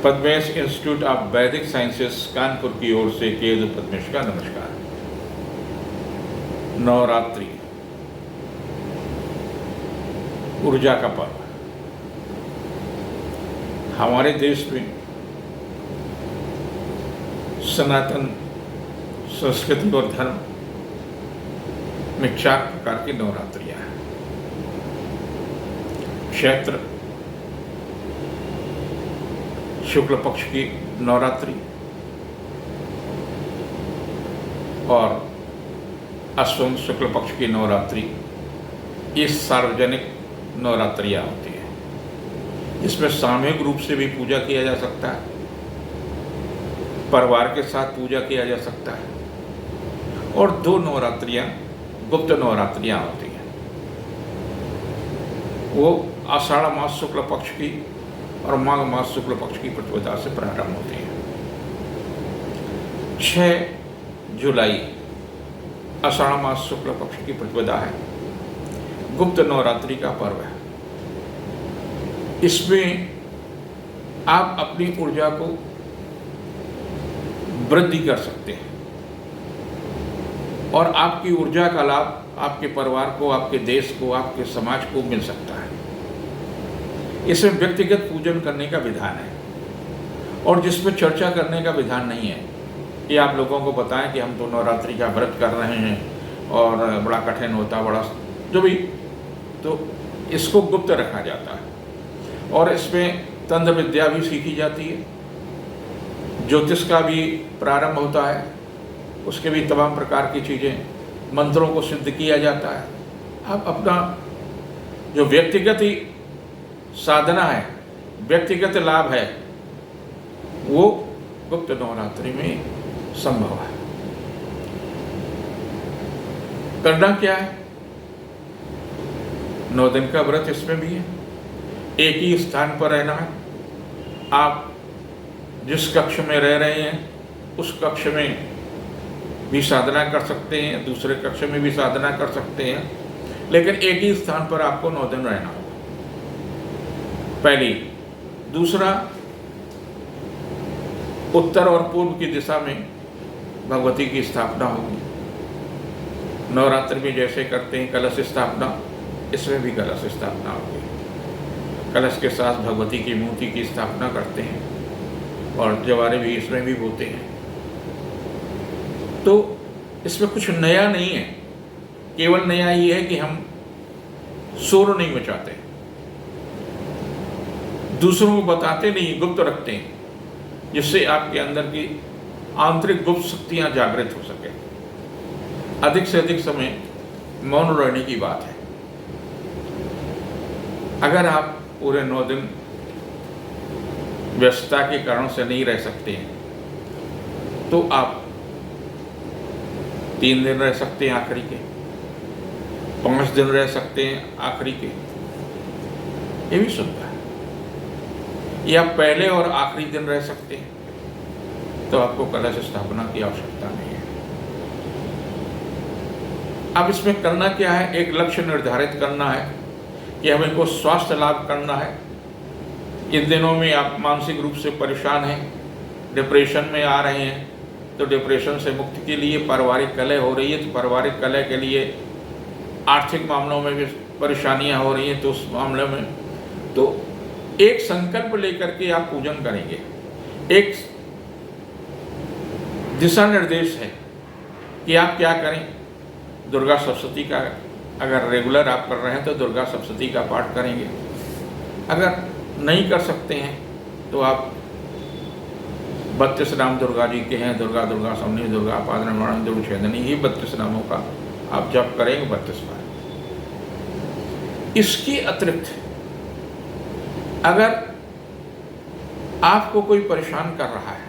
Padmesh institute of वैदिक sciences Kanpur की ओर से केतु पद्मेश का नमस्कार। नवरात्रि ऊर्जा का पर्व हमारे देश में सनातन संस्कृति और धर्म में 4 प्रकार की नवरात्रियां हैं। चैत्र शुक्ल पक्ष की नवरात्रि और अश्विन शुक्ल पक्ष की नवरात्रि, ये सार्वजनिक नवरात्रियां होती हैं। इसमें सामूहिक रूप से भी पूजा किया जा सकता है, परिवार के साथ पूजा किया जा सकता है। और 2 नवरात्रियां गुप्त नवरात्रियां होती हैं, वो आषाढ़ मास शुक्ल पक्ष की और माघ मास शुक्ल पक्ष की प्रतिपदा से प्रारंभ होती है। 6 जुलाई आषाढ़ मास शुक्ल पक्ष की प्रतिपदा है, गुप्त नवरात्रि का पर्व है। इसमें आप अपनी ऊर्जा को वृद्धि कर सकते हैं और आपकी ऊर्जा का लाभ आपके परिवार को, आपके देश को, आपके समाज को मिल सकता है। इसमें व्यक्तिगत पूजन करने का विधान है और जिसमें चर्चा करने का विधान नहीं है कि आप लोगों को बताएं कि हम तो नवरात्रि का व्रत कर रहे हैं और बड़ा कठिन होता, बड़ा जो भी, तो इसको गुप्त रखा जाता है। और इसमें तंत्र विद्या भी सीखी जाती है, ज्योतिष का भी प्रारंभ होता है, उसके भी तमाम प्रकार की चीज़ें, मंत्रों को सिद्ध किया जाता है। आप अपना जो व्यक्तिगत ही साधना है, व्यक्तिगत लाभ है, वो गुप्त नवरात्रि में संभव है। करना क्या है? 9 दिन का व्रत इसमें भी है। एक ही स्थान पर रहना है। आप जिस कक्ष में रह रहे हैं उस कक्ष में भी साधना कर सकते हैं, दूसरे कक्ष में भी साधना कर सकते हैं, लेकिन एक ही स्थान पर आपको 9 दिन रहना होगा। पहली। दूसरा, उत्तर और पूर्व की दिशा में भगवती की स्थापना होगी। नवरात्रि में जैसे करते हैं कलश स्थापना, इसमें भी कलश स्थापना होगी। कलश के साथ भगवती की मूर्ति की स्थापना करते हैं और जवारे भी इसमें भी होते हैं। तो इसमें कुछ नया नहीं है, केवल नया ये है कि हम शोर नहीं मचाते, दूसरों को बताते नहीं, गुप्त रखते हैं, जिससे आपके अंदर की आंतरिक गुप्त शक्तियां जागृत हो सके। अधिक से अधिक समय मौन रहने की बात है। अगर आप पूरे 9 दिन व्यस्तता के कारण से नहीं रह सकते हैं तो आप 3 दिन रह सकते हैं आखिरी के, 5 दिन रह सकते हैं आखिरी के, ये भी सुनता है। या पहले और आखिरी दिन रह सकते हैं, तो आपको कलश स्थापना की आवश्यकता नहीं है। अब इसमें करना क्या है? एक लक्ष्य निर्धारित करना है कि हमें को स्वास्थ्य लाभ करना है। इन दिनों में आप मानसिक रूप से परेशान हैं, डिप्रेशन में आ रहे हैं, तो डिप्रेशन से मुक्ति के लिए पारिवारिक कलह हो रही है, तो पारिवारिक कलह के लिए आर्थिक मामलों में भी परेशानियां हो रही हैं, तो उस मामले में तो एक संकल्प लेकर के आप पूजन करेंगे। एक दिशा निर्देश है कि आप क्या करें। दुर्गा सप्तशती का अगर रेगुलर आप कर रहे हैं तो दुर्गा सप्तशती का पाठ करेंगे। अगर नहीं कर सकते हैं तो आप 32 नाम दुर्गा जी के हैं, दुर्गा दुर्गा समनी दुर्गा पाद निर्माण दुर्ग छेदनी, ये 32 नामों का आप जप करेंगे 32 बार। इसके अतिरिक्त अगर आपको कोई परेशान कर रहा है,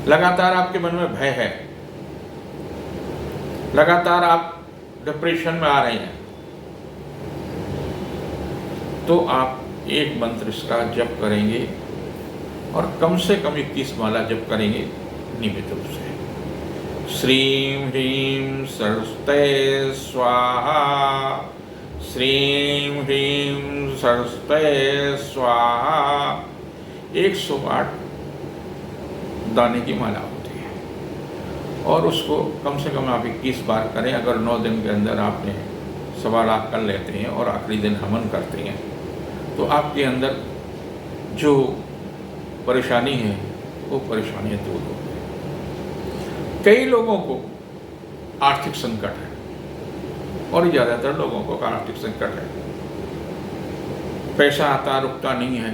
लगातार आपके मन में भय है, लगातार आप डिप्रेशन में आ रहे हैं, तो आप एक मंत्र इसका जप करेंगे और कम से कम 21 माला जप करेंगे नियमित रूप से। श्रीं ह्रीं सरस्वते स्वाहा, श्रीं ह्रीं सरस्वते स्वाहा, 108 दाने की माला होती है और उसको कम से कम आप 21 बार करें। अगर 9 दिन के अंदर आपने 1.25 लाख कर लेते हैं और आखिरी दिन हवन करते हैं तो आपके अंदर जो परेशानी है वो परेशानियाँ दूर हो गई। कई लोगों को आर्थिक संकट है और ज़्यादातर लोगों को आर्थिक संकट है, पैसा आता रुकता नहीं है,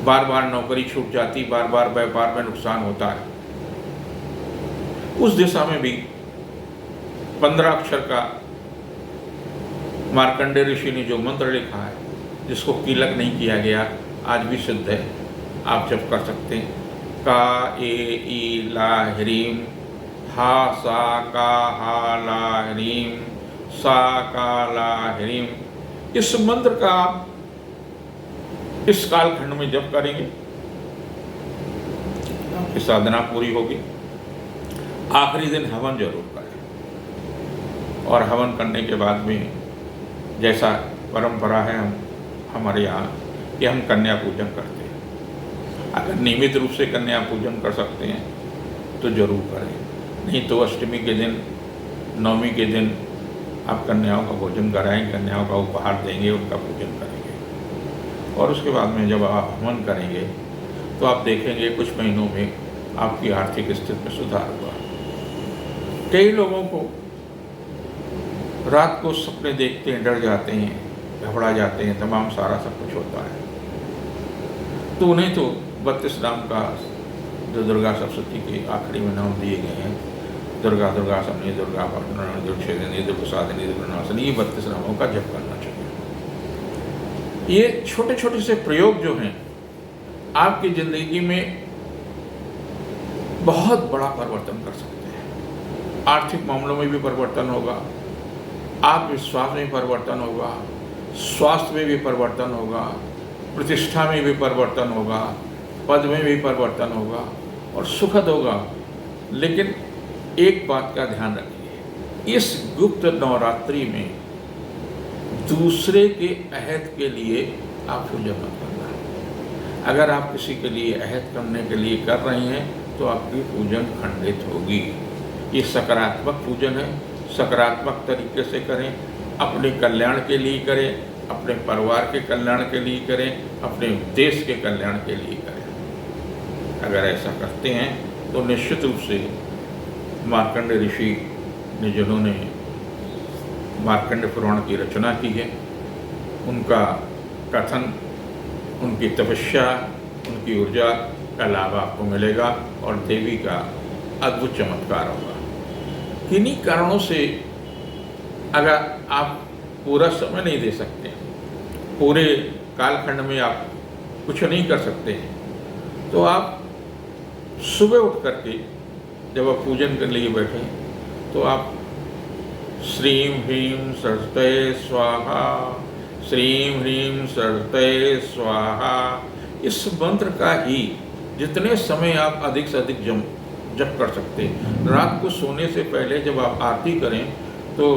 बार बार नौकरी छूट जाती, बार बार व्यापार में नुकसान होता है। उस दिशा में भी 15 अक्षर का मार्कंडेय ऋषि ने जो मंत्र लिखा है, जिसको कीलक नहीं किया गया, आज भी सिद्ध है, आप जब कर सकते हैं। का ए ई ला ह्रीम, हा सा का हा ला ह्रीम, सा का ला ह्रीम। इस मंत्र का आप इस कालखंड में जप करेंगे, आपकी साधना पूरी होगी। आखिरी दिन हवन जरूर करें और हवन करने के बाद में जैसा परंपरा है हमारे यहाँ कि हम कन्या पूजन करते हैं। अगर नियमित रूप से कन्या पूजन कर सकते हैं तो जरूर करें, नहीं तो अष्टमी के दिन, नवमी के दिन आप कन्याओं का भोजन कराएं, कन्याओं का उपहार देंगे, उनका पूजन करेंगे और उसके बाद में जब आप हवन करेंगे तो आप देखेंगे कुछ महीनों में आपकी आर्थिक स्थिति में सुधार हुआ। कई लोगों को रात को सपने देखते हैं, डर जाते हैं, घबरा जाते हैं, तमाम सारा सब कुछ होता है, तो उन्हें तो 32 नाम का जो दुर्गा सप्तशती के आखिरी में नाम दिए गए हैं, दुर्गा दुर्गा समनी, दुर्गा पाटन, दुर्क्षेदिनी, दुर्गसादिनी, दुर्गनाशिनी, ये 32 नामों का जप करना चाहिए। ये छोटे छोटे से प्रयोग जो हैं आपकी ज़िंदगी में बहुत बड़ा परिवर्तन कर सकते हैं। आर्थिक मामलों में भी परिवर्तन होगा, आत्मविश्वास में परिवर्तन होगा, स्वास्थ्य में भी परिवर्तन होगा, प्रतिष्ठा में भी परिवर्तन होगा, पद में भी परिवर्तन होगा और सुखद होगा। लेकिन एक बात का ध्यान रखिए, इस गुप्त नवरात्रि में दूसरे के अहद के लिए आप पूजन मत करना। अगर आप किसी के लिए अहद करने के लिए कर रहे हैं तो आपकी पूजन खंडित होगी। ये सकारात्मक पूजन है, सकारात्मक तरीके से करें, अपने कल्याण के लिए करें, अपने परिवार के कल्याण के लिए करें, अपने देश के कल्याण के लिए करें। अगर ऐसा करते हैं तो निश्चित रूप से मार्कंडेय ऋषि ने, जिन्होंने मार्कंडेय पुराण की रचना की है, उनका कथन, उनकी तपस्या, उनकी ऊर्जा का लाभ आपको मिलेगा और देवी का अद्भुत चमत्कार होगा। किन्हीं कारणों से अगर आप पूरा समय नहीं दे सकते, पूरे कालखंड में आप कुछ नहीं कर सकते, तो आप सुबह उठ करके जब आप पूजन के लिए बैठें तो आप श्रीं ह्रीं सरस्वती स्वाहा, श्रीं ह्रीं सरस्वती स्वाहा, इस मंत्र का ही जितने समय आप अधिक से अधिक जप कर सकते हैं। रात को सोने से पहले जब आप आरती करें तो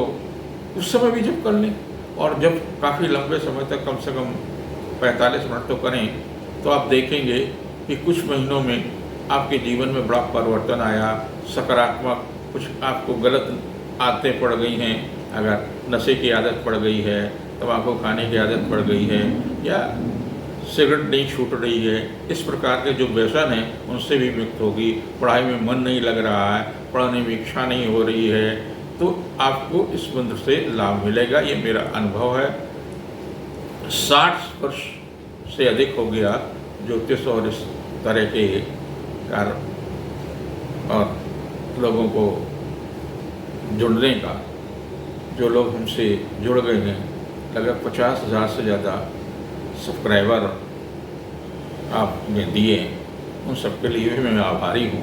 उस समय भी जप कर लें और जब काफ़ी लंबे समय तक, कम से कम 45 मिनट तो करें, तो आप देखेंगे कि कुछ महीनों में आपके जीवन में बड़ा परिवर्तन आया। सकारात्मक, कुछ आपको गलत आदतें पड़ गई हैं, अगर नशे की आदत पड़ गई है, तंबाकू खाने की आदत पड़ गई है या सिगरेट नहीं छूट रही है, इस प्रकार के जो व्यसन हैं उनसे भी मुक्त होगी। पढ़ाई में मन नहीं लग रहा है, पढ़ने में इच्छा नहीं हो रही है, तो आपको इस मंत्र से लाभ मिलेगा। ये मेरा अनुभव है। 60 वर्ष से अधिक हो गया ज्योतिष और इस तरह के कार्य और लोगों को जुड़ने का। जो लोग हमसे जुड़ गए हैं, लगभग 50,000 से ज़्यादा सब्सक्राइबर आपने दिए, उन सबके लिए भी मैं आभारी हूँ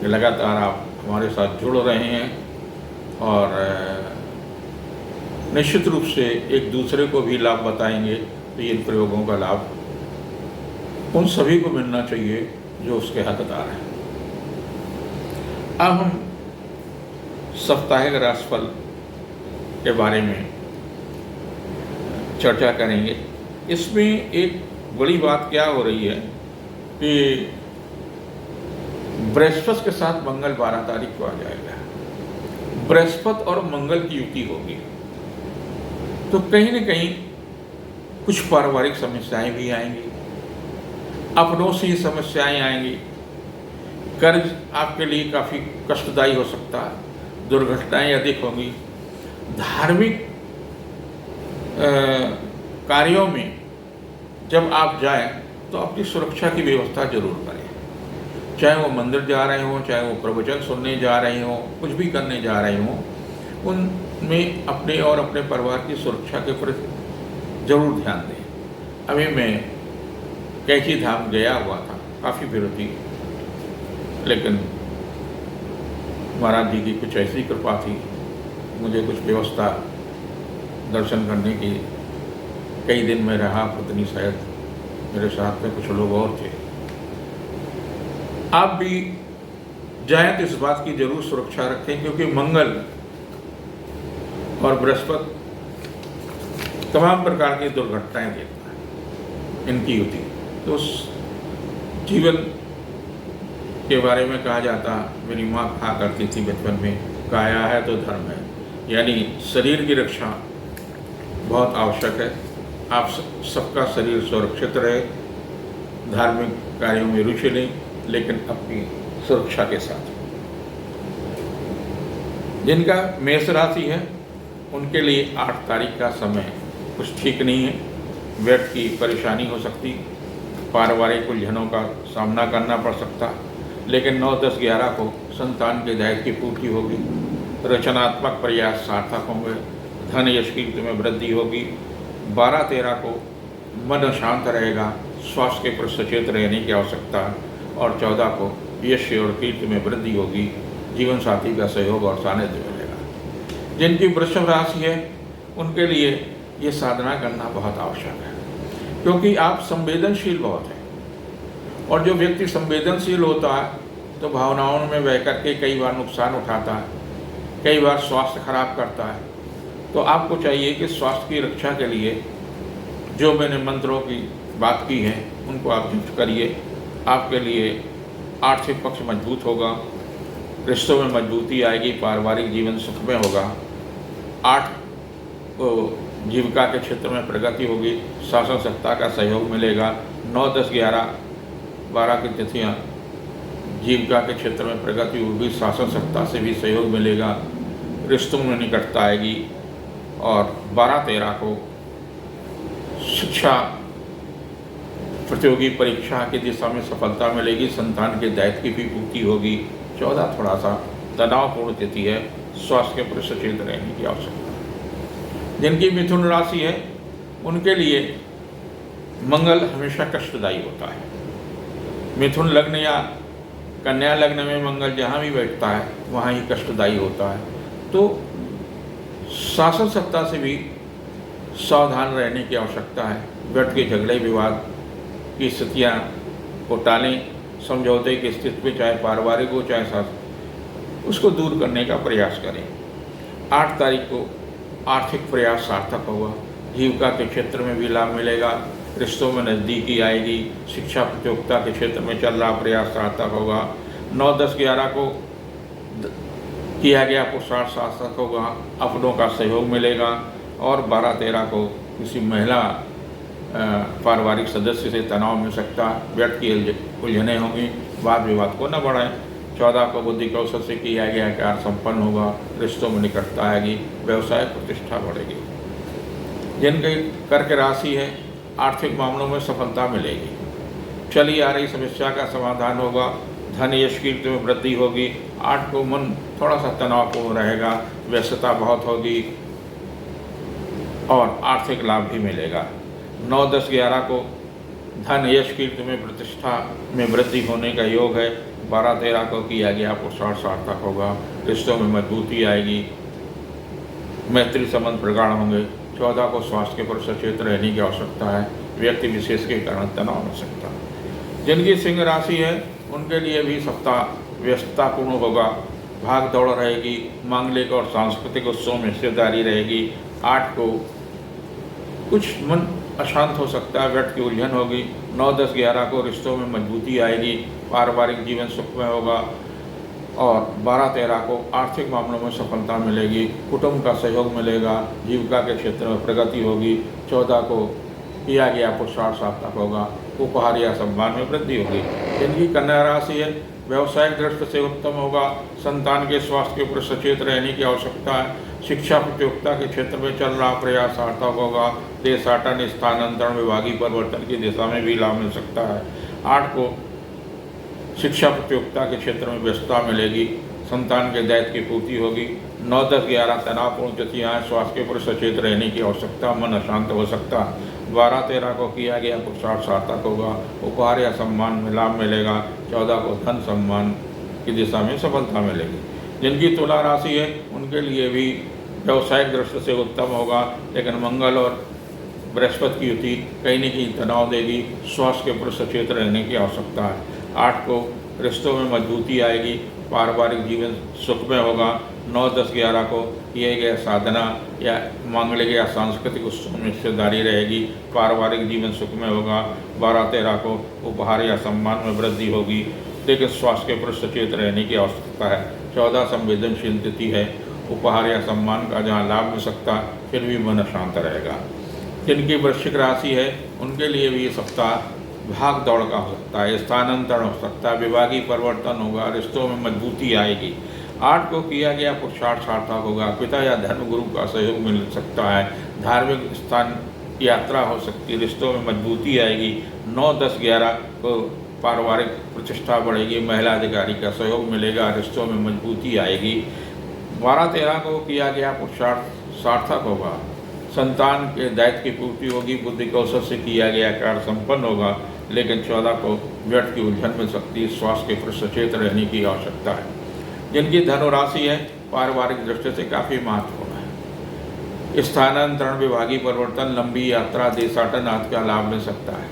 कि लगातार आप हमारे साथ जुड़ रहे हैं और निश्चित रूप से एक दूसरे को भी लाभ बताएंगे तो इन प्रयोगों का लाभ उन सभी को मिलना चाहिए जो उसके हकदार हैं। अब हम साप्ताहिक राशिफल के बारे में चर्चा करेंगे। इसमें एक बड़ी बात क्या हो रही है कि बृहस्पति के साथ मंगल 12 तारीख को आ जाएगा। बृहस्पति और मंगल की युति होगी, तो कहीं न कहीं कुछ पारिवारिक समस्याएं भी आएंगी, अपनों से ही समस्याएं आएंगी, कर्ज आपके लिए काफ़ी कष्टदायी हो सकता है, दुर्घटनाएं अधिक होंगी। धार्मिक कार्यों में जब आप जाएं तो अपनी सुरक्षा की व्यवस्था जरूर करें, चाहे वो मंदिर जा रहे हों, चाहे वो प्रवचन सुनने जा रहे हों, कुछ भी करने जा रहे हों, उनमें अपने और अपने परिवार की सुरक्षा के प्रति जरूर ध्यान दें। अभी मैं कैची धाम गया हुआ था, काफ़ी भीड़ थी, लेकिन महाराज जी की कुछ ऐसी कृपा थी, मुझे कुछ व्यवस्था दर्शन करने की। कई दिन में रहा, पत्नी शायद मेरे साथ में कुछ लोग और थे। आप भी जाएं तो इस बात की जरूर सुरक्षा रखें, क्योंकि मंगल और बृहस्पति तमाम प्रकार की दुर्घटनाएं देता है, इनकी युति। तो उस जीवन के बारे में कहा जाता, मेरी माँ कहा करती थी बचपन में, काया है तो धर्म है, यानी शरीर की रक्षा बहुत आवश्यक है। आप सबका शरीर सुरक्षित रहे, धार्मिक कार्यों में रुचि लें, लेकिन अपनी सुरक्षा के साथ। जिनका मेष राशि है उनके लिए 8 तारीख का समय कुछ ठीक नहीं है, वेट की परेशानी हो सकती, पारिवारिक उलझनों का सामना करना पड़ सकता, लेकिन 9, 10, 11 को संतान के दायित्व की पूर्ति होगी, रचनात्मक प्रयास सार्थक होंगे, धन यश कीर्ति में वृद्धि होगी। 12, 13 को मन शांत रहेगा, स्वास्थ्य के प्रति सचेत रहने की आवश्यकता, और 14 को यश और कीर्ति में वृद्धि होगी, जीवन साथी का सहयोग और सानिध्य मिलेगा। जिनकी वृषभ राशि है उनके लिए ये साधना करना बहुत आवश्यक है, क्योंकि आप संवेदनशील बहुत हैं, और जो व्यक्ति संवेदनशील होता है तो भावनाओं में बह करके कई बार नुकसान उठाता है, कई बार स्वास्थ्य खराब करता है। तो आपको चाहिए कि स्वास्थ्य की रक्षा के लिए जो मैंने मंत्रों की बात की है उनको आप जप करिए। आपके लिए आर्थिक पक्ष मजबूत होगा, रिश्तों में मजबूती आएगी, पारिवारिक जीवन सुखमय होगा। 8 को जीविका के क्षेत्र में प्रगति होगी, शासन सत्ता का सहयोग मिलेगा। 9, 10, 11, 12 की तिथियाँ जीविका के क्षेत्र में प्रगति होगी, शासन सत्ता से भी सहयोग मिलेगा, रिश्तों में निकटता आएगी। और 12, 13 को शिक्षा प्रतियोगी परीक्षा की दिशा में सफलता मिलेगी, संतान के दायित्व की भी पूर्ति होगी। 14 थोड़ा सा तनावपूर्ण तिथि है, स्वास्थ्य के प्रति सचेत रहने की आवश्यकता है। जिनकी मिथुन राशि है उनके लिए मंगल हमेशा कष्टदायी होता है। मिथुन लग्न या कन्या लग्न में मंगल जहाँ भी बैठता है वहाँ ही कष्टदायी होता है, तो शासन सत्ता से भी सावधान रहने की आवश्यकता है। व्यर्थ के झगड़े विवाद की स्थितियाँ को टालें, समझौते की स्थिति में चाहे पारिवारिक हो चाहे साथ, उसको दूर करने का प्रयास करें। 8 तारीख को आर्थिक प्रयास सार्थक होगा, जीविका के क्षेत्र में भी लाभ मिलेगा, रिश्तों में नज़दीकी आएगी, शिक्षा प्रतियोगिता के क्षेत्र में चल रहा प्रयास सार्थक होगा। 9, 10, 11 को किया गया पुरुषार्थ सार्थक होगा, अपनों का सहयोग मिलेगा। और 12, 13 को किसी महिला पारिवारिक सदस्य से तनाव मिल सकता, व्यर्थ की उलझने होंगी, वाद विवाद को न बढ़ाएं। 14 को बुद्धि कौशल से किया गया कार्य संपन्न होगा, रिश्तों में निकटता आएगी, व्यवसाय प्रतिष्ठा बढ़ेगी। जिनकी कर्क राशि है आर्थिक मामलों में सफलता मिलेगी, चली आ रही समस्या का समाधान होगा, धन यश कीर्ति में वृद्धि होगी। 8 को मन थोड़ा सा तनावपूर्ण रहेगा, व्यस्तता बहुत होगी और आर्थिक लाभ भी मिलेगा। 9, 10, 11 को धन यश कीर्ति में प्रतिष्ठा में वृद्धि होने का योग है। 12, 13 को किया गया पुरुषार्थ सार्थक होगा, रिश्तों में मजबूती आएगी, मैत्री संबंध प्रगाढ़ होंगे। 14 को स्वास्थ्य के प्रति सचेत रहने की आवश्यकता है, व्यक्ति विशेष के कारण तनाव हो सकता है। जिनकी सिंह राशि है उनके लिए भी सप्ताह व्यस्ततापूर्ण होगा, भाग दौड़ रहेगी, मांगलिक और सांस्कृतिक उत्सवों में हिस्सेदारी रहेगी। 8 को कुछ मन अशांत हो सकता है, व्यर्थ की उलझन होगी। 9, 10, 11 को रिश्तों में मजबूती आएगी, पारिवारिक जीवन सुखमय होगा। और 12, 13 को आर्थिक मामलों में सफलता मिलेगी, कुटुंब का सहयोग मिलेगा, जीविका के क्षेत्र में प्रगति होगी। 14 को किया गया पुरुषार्थ सार्थक होगा, उपहार या सम्मान में वृद्धि होगी। जिनकी कन्या राशि है, व्यवसायिक दृष्टि से उत्तम होगा, संतान के स्वास्थ्य के ऊपर सचेत रहने की आवश्यकता है। शिक्षा प्रतियोगिता के क्षेत्र में चल रहा प्रयास सार्थक होगा। देशाटन, स्थानांतरण, विभागीय परिवर्तन की दिशा में भी लाभ मिल सकता है। 8 को शिक्षा प्रतियोगिता के क्षेत्र में व्यस्तता मिलेगी, संतान के दायित्व की पूर्ति होगी। 9, 10, 11 तनावपूर्ण तिथियां, स्वास्थ्य के ऊपर सचेत रहने की आवश्यकता, मन अशांत हो सकता है। 12, 13 को किया गया पुरुषार्थ सार्थक होगा, उपहार या सम्मान में लाभ मिलेगा। 14 को धन सम्मान की दिशा में सफलता मिलेगी। जिनकी तुला राशि है, उनके लिए भी व्यवसायिक दृष्टि से उत्तम होगा, लेकिन मंगल और बृहस्पति की युति कहीं न कहीं तनाव देगी, स्वास्थ्य के ऊपर सचेत रहने की आवश्यकता है। 8 को रिश्तों में मजबूती आएगी, पारिवारिक जीवन सुखमय होगा। 9, 10, 11 को किए गए साधना या मांगलिक या सांस्कृतिक उत्सव में हिस्सेदारी रहेगी, पारिवारिक जीवन सुखमय होगा। 12, 13 को उपहार या सम्मान में वृद्धि होगी, लेकिन स्वास्थ्य के ऊपर सचेत रहने की आवश्यकता है। 14 संवेदनशील तिथि है, उपहार या सम्मान का जहाँ लाभ मिल सकता है, फिर भी मन शांत रहेगा। जिनकी वृश्चिक राशि है, उनके लिए भी ये सप्ताह भाग दौड़ का हो सकता है, स्थानांतरण हो सकता है, विभागीय परिवर्तन होगा, रिश्तों में मजबूती आएगी। 8 को किया गया पुरुषार्थ सार्थक होगा, पिता या धर्म गुरु का सहयोग मिल सकता है, धार्मिक स्थान यात्रा हो सकती है, रिश्तों में मजबूती आएगी। 9, 10, 11 को पारिवारिक प्रतिष्ठा बढ़ेगी, महिला अधिकारी का सहयोग मिलेगा, रिश्तों में मजबूती आएगी। 12, 13 को किया गया पुरुषार्थ सार्थक होगा, संतान के दायित्व की पूर्ति होगी, बुद्धि कौशल से किया गया कार्य संपन्न होगा, लेकिन 14 को व्यर्थ की उलझन मिल सकती है, स्वास्थ्य के प्रति सचेत रहने की आवश्यकता है। जिनकी धनुराशि है, पारिवारिक दृष्टि से काफ़ी महत्वपूर्ण है, स्थानांतरण, विभागीय परिवर्तन, लंबी यात्रा, देशाटन आदि का लाभ मिल सकता है।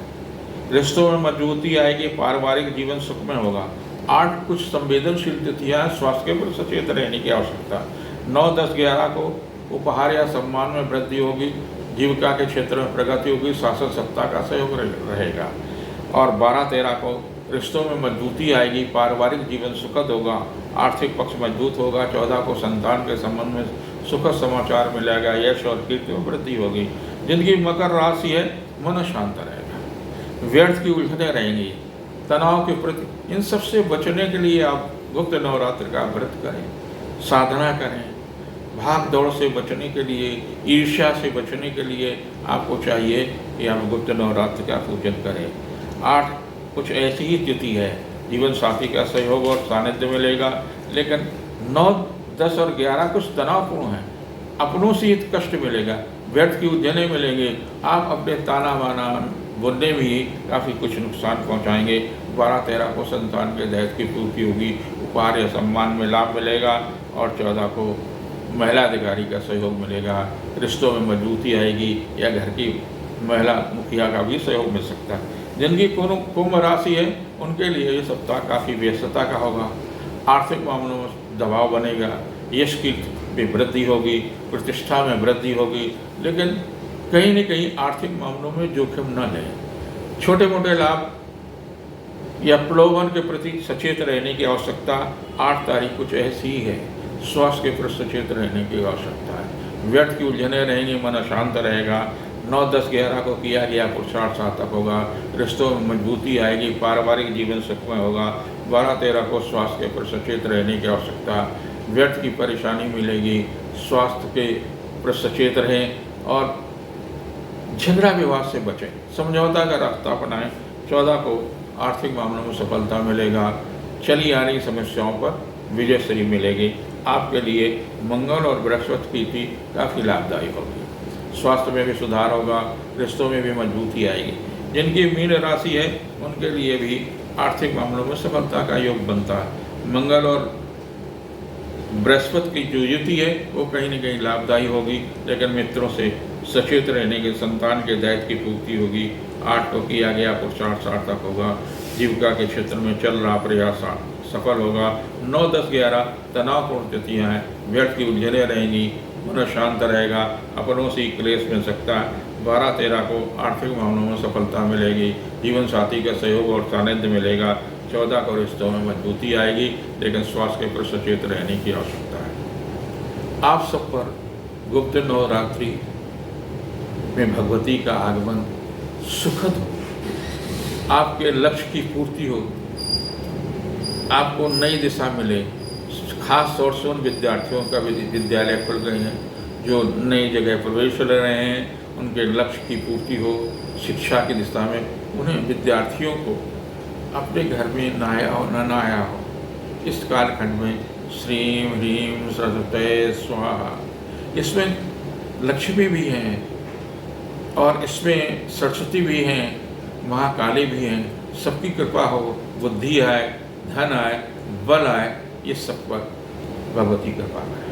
रिश्तों में मजबूती आएगी, पारिवारिक जीवन सुखमय होगा। 8 कुछ संवेदनशील तिथियां, स्वास्थ्य के प्रति सचेत रहने की आवश्यकता। 9, 10, 11 को उपहार या सम्मान में वृद्धि होगी, जीविका के क्षेत्र में प्रगति होगी, शासन सत्ता का सहयोग रहेगा। और 12, 13 को रिश्तों में मजबूती आएगी, पारिवारिक जीवन सुखद होगा, आर्थिक पक्ष मजबूत होगा। 14 को संतान के संबंध में सुखद समाचार मिलेगा, यश और कीर्ति में वृद्धि होगी। जिनकी मकर राशि है, मन शांत रहेगा, व्यर्थ की उलझनें रहेंगी, तनाव के प्रति इन सबसे बचने के लिए आप गुप्त नवरात्र का व्रत करें, साधना करें। भाग दौड़ से बचने के लिए, ईर्ष्या से बचने के लिए आपको चाहिए कि आप गुप्त नवरात्र का पूजन करें। 8 कुछ ऐसी ही तिथि है, जीवन साथी का सहयोग और सानिध्य मिलेगा, लेकिन 9, 10 और 11 कुछ तनावपूर्ण है, अपनों से कष्ट मिलेगा, व्यर्थ की उलझनें मिलेंगे, आप अपने ताना बाना बोलने में ही काफ़ी कुछ नुकसान पहुंचाएंगे। 12, 13 को संतान के दायित्व की पूर्ति होगी, उपहार या सम्मान में लाभ मिलेगा। और 14 को महिला अधिकारी का सहयोग मिलेगा, रिश्तों में मजबूती आएगी, या घर की महिला मुखिया का भी सहयोग मिल सकता है। जिनकी कुंभ राशि है, उनके लिए ये सप्ताह काफ़ी व्यस्तता का होगा, आर्थिक मामलों में दबाव बनेगा, यश की में वृद्धि होगी, प्रतिष्ठा में वृद्धि होगी, लेकिन कहीं न कहीं आर्थिक मामलों में जोखिम न लें। छोटे मोटे लाभ या प्रलोभन के प्रति सचेत रहने की आवश्यकता। 8 तारीख कुछ ऐसी ही है, स्वास्थ्य के प्रति सचेत रहने की आवश्यकता है, व्यर्थ की उलझनें रहेंगी, मन अशांत रहेगा। 9, 10, 11 को किया गया पुरुषार्थ सार्थक होगा, रिश्तों में मजबूती आएगी, पारिवारिक जीवन सुखमय होगा। 12, 13 को स्वास्थ्य के प्रति सचेत रहने की आवश्यकता, व्यर्थ की परेशानी मिलेगी, स्वास्थ्य के प्रति सचेत रहें और झगड़ा विवाद से बचें, समझौता का रास्ता अपनाएं। 14 को आर्थिक मामलों में सफलता मिलेगा, चली आ रही समस्याओं पर विजय श्री मिलेगी। आपके लिए मंगल और बृहस्पति की तिथि काफ़ी लाभदायी होगी, स्वास्थ्य में भी सुधार होगा, रिश्तों में भी मजबूती आएगी। जिनकी मीन राशि है, उनके लिए भी आर्थिक मामलों में सफलता का योग बनता है। मंगल और बृहस्पति की जो युति है वो कहीं न कहीं लाभदायी होगी, लेकिन मित्रों से सचेत रहने के, संतान के दायित्व की पूर्ति होगी। 8 को किया गया पुरुषार्थ सार्थक होगा, जीविका के क्षेत्र में चल रहा प्रयास सफल होगा। 9, 10, 11 तनावपूर्ण तिथियाँ हैं, व्यर्थ की उलझनें रहेंगी, मन शांत रहेगा, अपनों से क्लेश मिल सकता है। 12-13 को आर्थिक मामलों में सफलता मिलेगी, जीवन साथी का सहयोग और सानिध्य मिलेगा। 14 को रिश्तों में मजबूती आएगी, लेकिन स्वास्थ्य के प्रति सचेत रहने की आवश्यकता है। आप सब पर गुप्त नवरात्रि में भगवती का आगमन सुखद हो, आपके लक्ष्य की पूर्ति हो, आपको नई दिशा मिले। खास तौर से उन विद्यार्थियों का विद्यालय खुल गए हैं जो नई जगह प्रवेश ले रहे हैं, उनके लक्ष्य की पूर्ति हो, शिक्षा की दिशा में उन्हें विद्यार्थियों को अपने घर में नहाया हो न नहाया हो, इस कालखंड में श्रीम ह्रीम सरस्वती स्वाहा, इसमें लक्ष्मी भी हैं और इसमें सरस्वती भी हैं, महाकाली भी हैं। सबकी कृपा हो, बुद्धि आए, धन आए, बल आए, ये सब पर भगवती कृपा है।